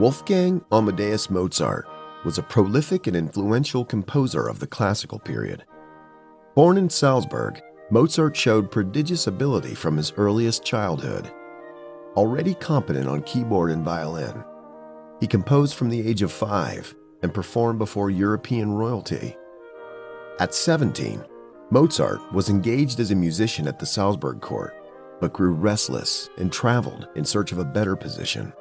Wolfgang Amadeus Mozart was a prolific and influential composer of the classical period. Born in Salzburg, Mozart showed prodigious ability from his earliest childhood. Already competent on keyboard and violin, he composed from the age of 5 and performed before European royalty. At 17, Mozart was engaged as a musician at the Salzburg court, but grew restless and traveled in search of a better position.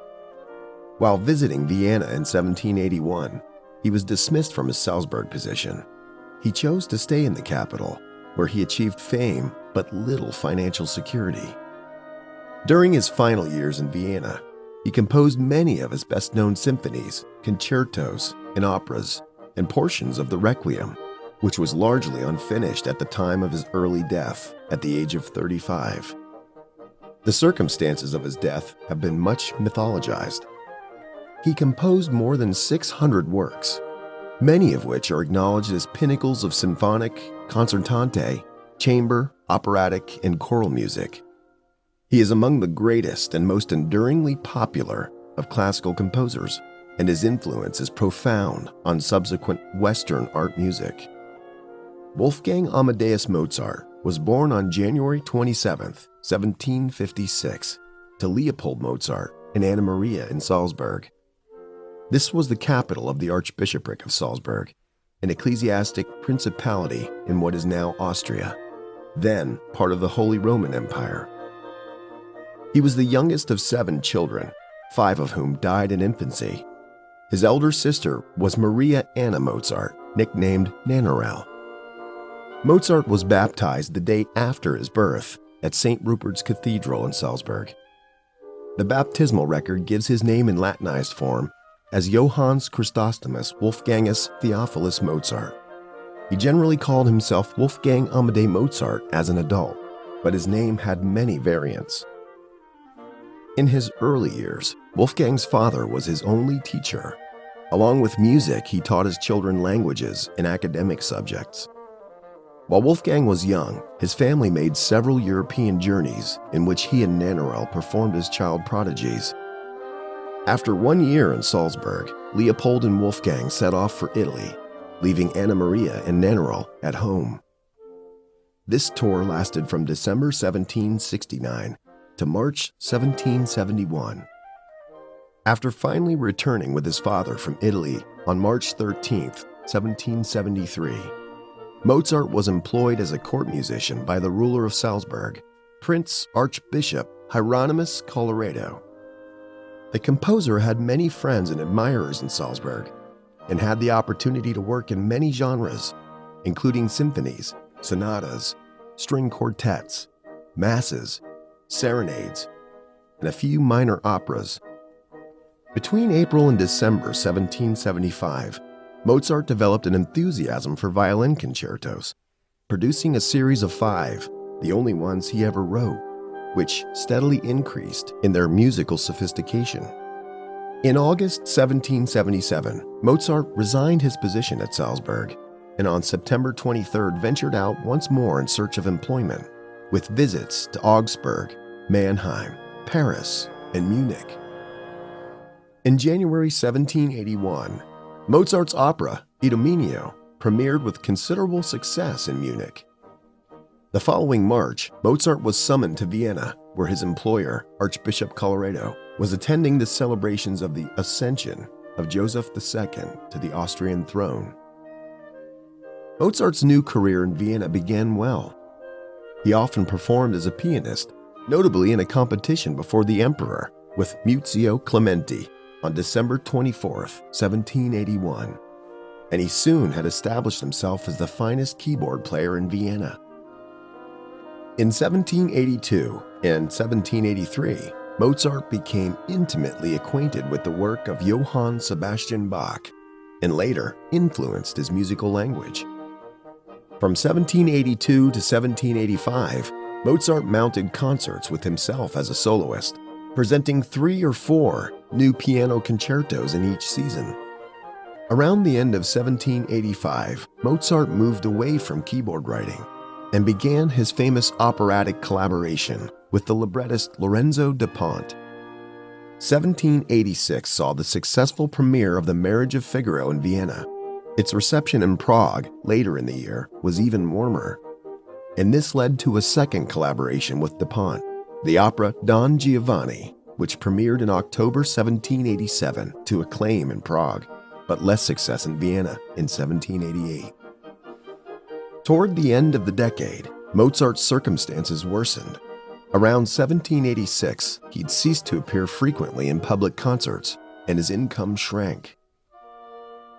While visiting Vienna in 1781, he was dismissed from his Salzburg position. He chose to stay in the capital, where he achieved fame but little financial security. During his final years in Vienna, he composed many of his best-known symphonies, concertos, and operas, and portions of the Requiem, which was largely unfinished at the time of his early death at the age of 35. The circumstances of his death have been much mythologized. He composed more than 600 works, many of which are acknowledged as pinnacles of symphonic, concertante, chamber, operatic, and choral music. He is among the greatest and most enduringly popular of classical composers, and his influence is profound on subsequent Western art music. Wolfgang Amadeus Mozart was born on January 27, 1756, to Leopold Mozart and Anna Maria in Salzburg. This was the capital of the Archbishopric of Salzburg, an ecclesiastic principality in what is now Austria, then part of the Holy Roman Empire. He was the youngest of 7 children, 5 of whom died in infancy. His elder sister was Maria Anna Mozart, nicknamed Nannerl. Mozart was baptized the day after his birth at St. Rupert's Cathedral in Salzburg. The baptismal record gives his name in Latinized form as Johannes Chrysostomus Wolfgangus Theophilus Mozart. He generally called himself Wolfgang Amadeus Mozart as an adult, but his name had many variants. In his early years, Wolfgang's father was his only teacher. Along with music, he taught his children languages and academic subjects. While Wolfgang was young, his family made several European journeys in which he and Nannerl performed as child prodigies. After 1 year in Salzburg, Leopold and Wolfgang set off for Italy, leaving Anna Maria and Nannerl at home. This tour lasted from December 1769 to March 1771. After finally returning with his father from Italy on March 13, 1773, Mozart was employed as a court musician by the ruler of Salzburg, Prince Archbishop Hieronymus Colloredo. The composer had many friends and admirers in Salzburg and had the opportunity to work in many genres, including symphonies, sonatas, string quartets, masses, serenades, and a few minor operas. Between April and December 1775, Mozart developed an enthusiasm for violin concertos, producing a series of 5, the only ones he ever wrote, which steadily increased in their musical sophistication. In August 1777, Mozart resigned his position at Salzburg, and on September 23 ventured out once more in search of employment, with visits to Augsburg, Mannheim, Paris, and Munich. In January 1781, Mozart's opera, Idomeneo, premiered with considerable success in Munich. The following March, Mozart was summoned to Vienna, where his employer, Archbishop Colloredo, was attending the celebrations of the Ascension of Joseph II to the Austrian throne. Mozart's new career in Vienna began well. He often performed as a pianist, notably in a competition before the emperor with Muzio Clementi on December 24, 1781, and he soon had established himself as the finest keyboard player in Vienna. In 1782 and 1783, Mozart became intimately acquainted with the work of Johann Sebastian Bach and later influenced his musical language. From 1782 to 1785, Mozart mounted concerts with himself as a soloist, presenting 3 or 4 new piano concertos in each season. Around the end of 1785, Mozart moved away from keyboard writing and began his famous operatic collaboration with the librettist Lorenzo da Ponte. 1786 saw the successful premiere of The Marriage of Figaro in Vienna. Its reception in Prague later in the year was even warmer, and this led to a second collaboration with Dupont, the opera Don Giovanni, which premiered in October 1787 to acclaim in Prague, but less success in Vienna in 1788. Toward the end of the decade, Mozart's circumstances worsened. Around 1786, he'd ceased to appear frequently in public concerts, and his income shrank.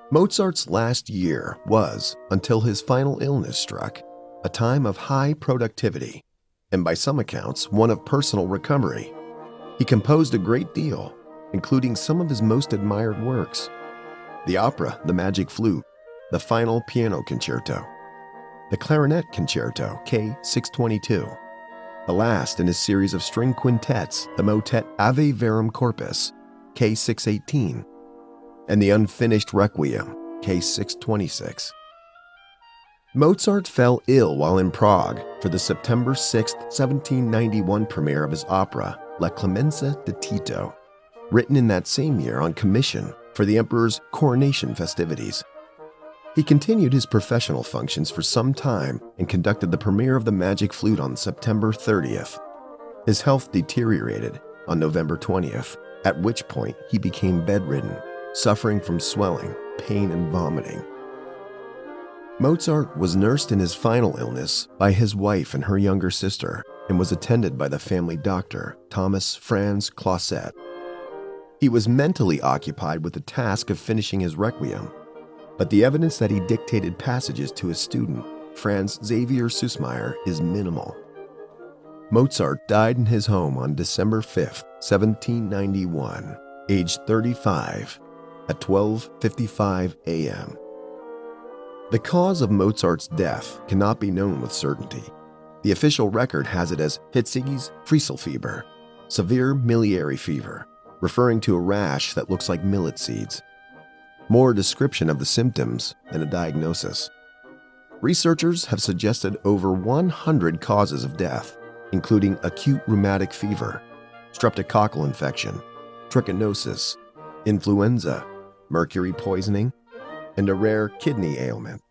Mozart's last year was, until his final illness struck, a time of high productivity, and by some accounts, one of personal recovery. He composed a great deal, including some of his most admired works: the opera The Magic Flute, the Final Piano Concerto, the Clarinet Concerto K622, the last in his series of string quintets, the motet Ave Verum Corpus K618, and the unfinished Requiem K626. Mozart fell ill while in Prague for the September 6, 1791 premiere of his opera La Clemenza di Tito, written in that same year on commission for the emperor's coronation festivities. He continued his professional functions for some time and conducted the premiere of The Magic Flute on September 30th. His health deteriorated on November 20th, at which point he became bedridden, suffering from swelling, pain, and vomiting. Mozart was nursed in his final illness by his wife and her younger sister and was attended by the family doctor, Thomas Franz Closet. He was mentally occupied with the task of finishing his Requiem, but the evidence that he dictated passages to his student, Franz Xavier Süssmayr, is minimal. Mozart died in his home on December 5, 1791, aged 35, at 12:55 a.m. The cause of Mozart's death cannot be known with certainty. The official record has it as Hitziges Frieselfieber, severe miliary fever, referring to a rash that looks like millet seeds. More a description of the symptoms than a diagnosis. Researchers have suggested over 100 causes of death, including acute rheumatic fever, streptococcal infection, trichinosis, influenza, mercury poisoning, and a rare kidney ailment.